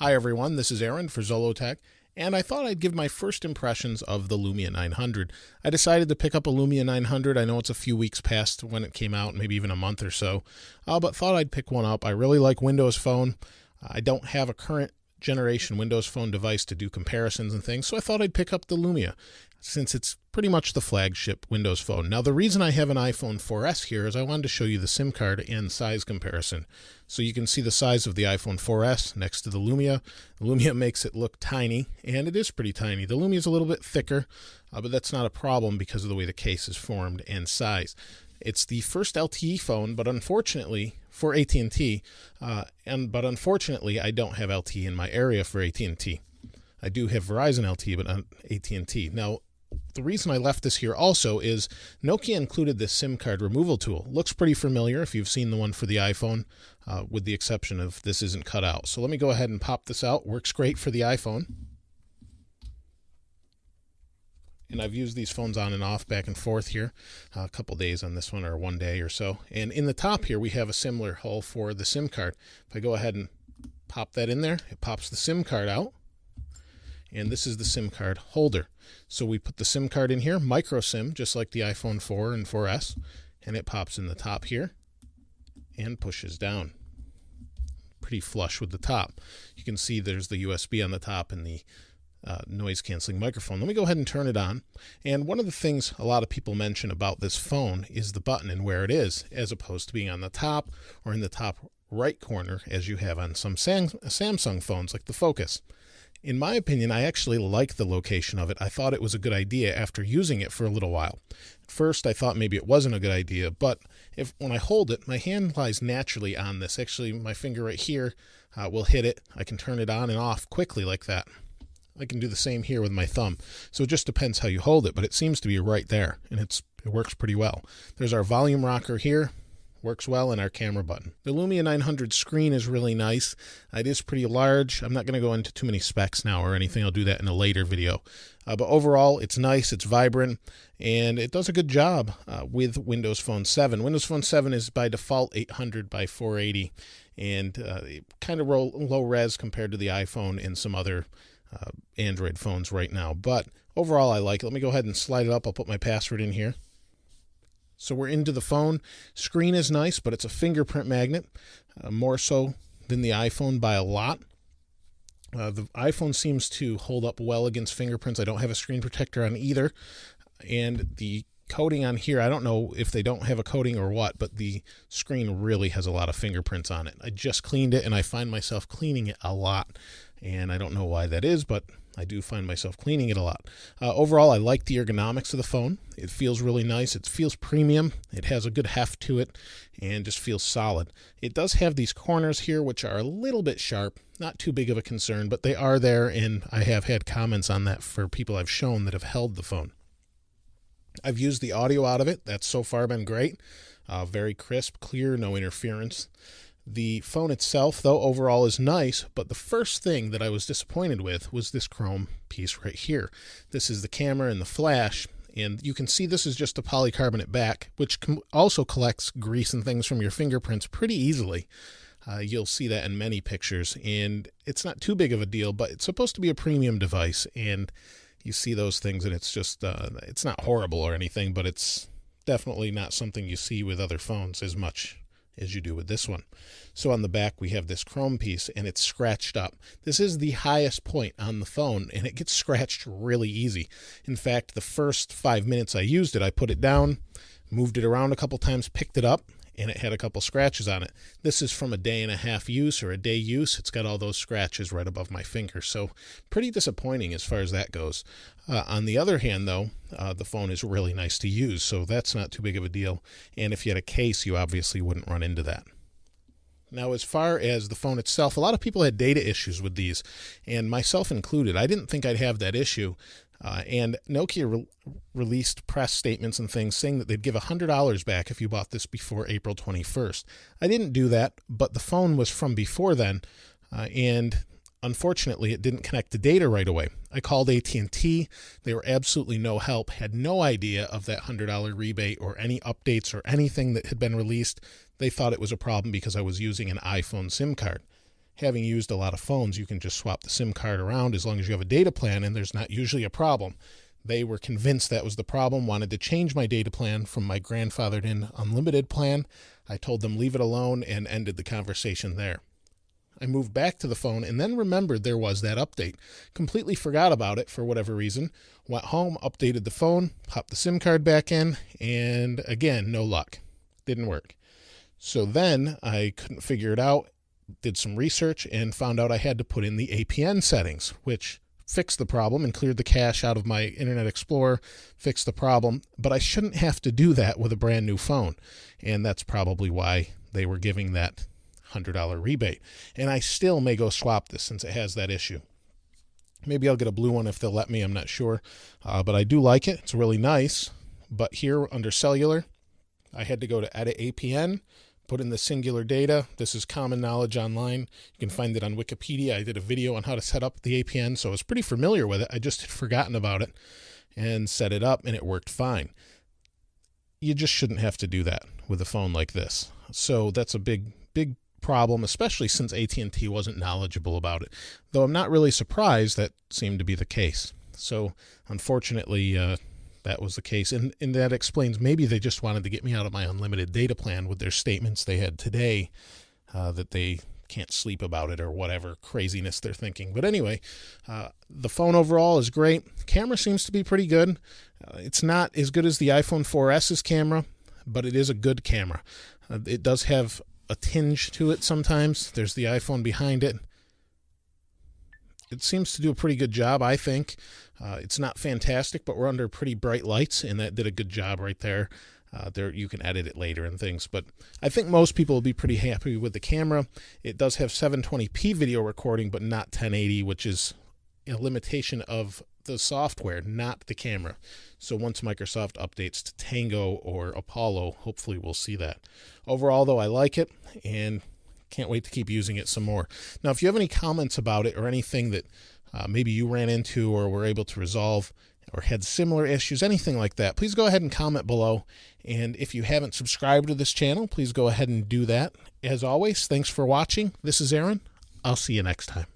Hi everyone, this is Aaron for Zolotech, and I thought I'd give my first impressions of the Lumia 900. I decided to pick up a Lumia 900. I know it's a few weeks past when it came out, maybe even a month or so, but thought I'd pick one up. I really like Windows Phone. I don't have a current generation Windows Phone device to do comparisons and things, so I thought I'd pick up the Lumia, since it's pretty much the flagship Windows Phone. Now, the reason I have an iPhone 4S here is I wanted to show you the SIM card and size comparison. So you can see the size of the iPhone 4S next to the Lumia. The Lumia makes it look tiny, and it is pretty tiny. The Lumia is a little bit thicker, but that's not a problem because of the way the case is formed and size. It's the first LTE phone, but unfortunately for AT&T, but unfortunately I don't have LTE in my area for AT&T. I do have Verizon LTE, but not AT&T. Now, the reason I left this here also is Nokia included this SIM card removal tool. Looks pretty familiar if you've seen the one for the iPhone, with the exception of this isn't cut out. So let me go ahead and pop this out. Works great for the iPhone. And I've used these phones on and off, back and forth here, a couple days on this one, or one day or so. And in the top here, we have a similar hole for the SIM card. If I go ahead and pop that in there, it pops the SIM card out. And this is the SIM card holder. So we put the SIM card in here, micro SIM, just like the iPhone 4 and 4S, and it pops in the top here and pushes down. Pretty flush with the top. You can see there's the USB on the top and the noise canceling microphone. Let me go ahead and turn it on. And one of the things a lot of people mention about this phone is the button and where it is, as opposed to being on the top or in the top right corner as you have on some Samsung phones like the Focus. In my opinion, I actually like the location of it. I thought it was a good idea after using it for a little while. At first, I thought maybe it wasn't a good idea, but when I hold it, my hand lies naturally on this. Actually, my finger right here will hit it. I can turn it on and off quickly like that. I can do the same here with my thumb. So it just depends how you hold it, but it seems to be right there, and it works pretty well. There's our volume rocker here. Works well, in our camera button. The Lumia 900 screen is really nice. It is pretty large. I'm not going to go into too many specs now or anything. I'll do that in a later video. But overall, it's nice, it's vibrant, and it does a good job with Windows Phone 7. Windows Phone 7 is by default 800 by 480, and kind of low res compared to the iPhone and some other Android phones right now. But overall, I like it. Let me go ahead and slide it up. I'll put my password in here. So we're into the phone. Screen is nice, but it's a fingerprint magnet, more so than the iPhone by a lot. The iPhone seems to hold up well against fingerprints. I don't have a screen protector on either. And the coating on here, I don't know if they don't have a coating or what, but the screen really has a lot of fingerprints on it. I just cleaned it, and I find myself cleaning it a lot. And I don't know why that is, but I do find myself cleaning it a lot. Overall, I like the ergonomics of the phone. It feels really nice. It feels premium. It has a good heft to it and just feels solid. It does have these corners here, which are a little bit sharp. Not too big of a concern, but they are there, and I have had comments on that for people I've shown that have held the phone. I've used the audio out of it. That's so far been great. Very crisp, clear, no interference. The phone itself, though, overall is nice, but the first thing that I was disappointed with was this chrome piece right here. This is the camera and the flash, and you can see this is just a polycarbonate back, which also collects grease and things from your fingerprints pretty easily. You'll see that in many pictures, and it's not too big of a deal, but it's supposed to be a premium device, and you see those things, and it's just, it's not horrible or anything, but it's definitely not something you see with other phones as much as you do with this one. So on the back, we have this chrome piece, and it's scratched up. This is the highest point on the phone, and it gets scratched really easy. In fact, the first 5 minutes I used it, I put it down, moved it around a couple times, picked it up, and it had a couple scratches on it. This is from a day and a half use or a day use. It's got all those scratches right above my finger. So pretty disappointing as far as that goes. On the other hand, though, the phone is really nice to use, so that's not too big of a deal. And if you had a case, you obviously wouldn't run into that. Now, as far as the phone itself, a lot of people had data issues with these, and myself included. I didn't think I'd have that issue. And Nokia released press statements and things saying that they'd give $100 back if you bought this before April 21st. I didn't do that, but the phone was from before then, and unfortunately, it didn't connect to data right away. I called AT&T. They were absolutely no help, had no idea of that $100 rebate or any updates or anything that had been released. They thought it was a problem because I was using an iPhone SIM card. having used a lot of phones, you can just swap the SIM card around as long as you have a data plan, and there's not usually a problem. They were convinced that was the problem, wanted to change my data plan from my grandfathered in unlimited plan. I told them leave it alone and ended the conversation there. I moved back to the phone and then remembered there was that update. Completely forgot about it for whatever reason. Went home, updated the phone, popped the SIM card back in, and again, no luck. Didn't work. So then I couldn't figure it out, did some research, and found out I had to put in the APN settings, which fixed the problem and cleared the cache out of my Internet Explorer, fixed the problem. But I shouldn't have to do that with a brand new phone. And that's probably why they were giving that $100 rebate. And I still may go swap this since it has that issue. Maybe I'll get a blue one if they'll let me, I'm not sure. But I do like it. It's really nice. But here under cellular, I had to go to edit APN, put in the singular data. This is common knowledge online. You can find it on Wikipedia. I did a video on how to set up the APN, so I was pretty familiar with it. I just had forgotten about it and set it up, and it worked fine. You just shouldn't have to do that with a phone like this. So that's a big problem, especially since AT&T wasn't knowledgeable about it. Though I'm not really surprised that seemed to be the case. So unfortunately, that was the case. And that explains maybe they just wanted to get me out of my unlimited data plan with their statements they had today that they can't sleep about it or whatever craziness they're thinking. But anyway, the phone overall is great. Camera seems to be pretty good. It's not as good as the iPhone 4S's camera, but it is a good camera. It does have a tinge to it sometimes. There's the iPhone behind it. It seems to do a pretty good job, I think. It's not fantastic, but we're under pretty bright lights, and that did a good job right there. There you can edit it later and things, but I think most people will be pretty happy with the camera. It does have 720p video recording, but not 1080, which is a limitation of the software, not the camera. So once Microsoft updates to Tango or Apollo, hopefully we'll see that. Overall, though, I like it, and can't wait to keep using it some more. Now, if you have any comments about it or anything that maybe you ran into or were able to resolve or had similar issues, anything like that, please go ahead and comment below. And if you haven't subscribed to this channel, please go ahead and do that. As always, thanks for watching. This is Aaron. I'll see you next time.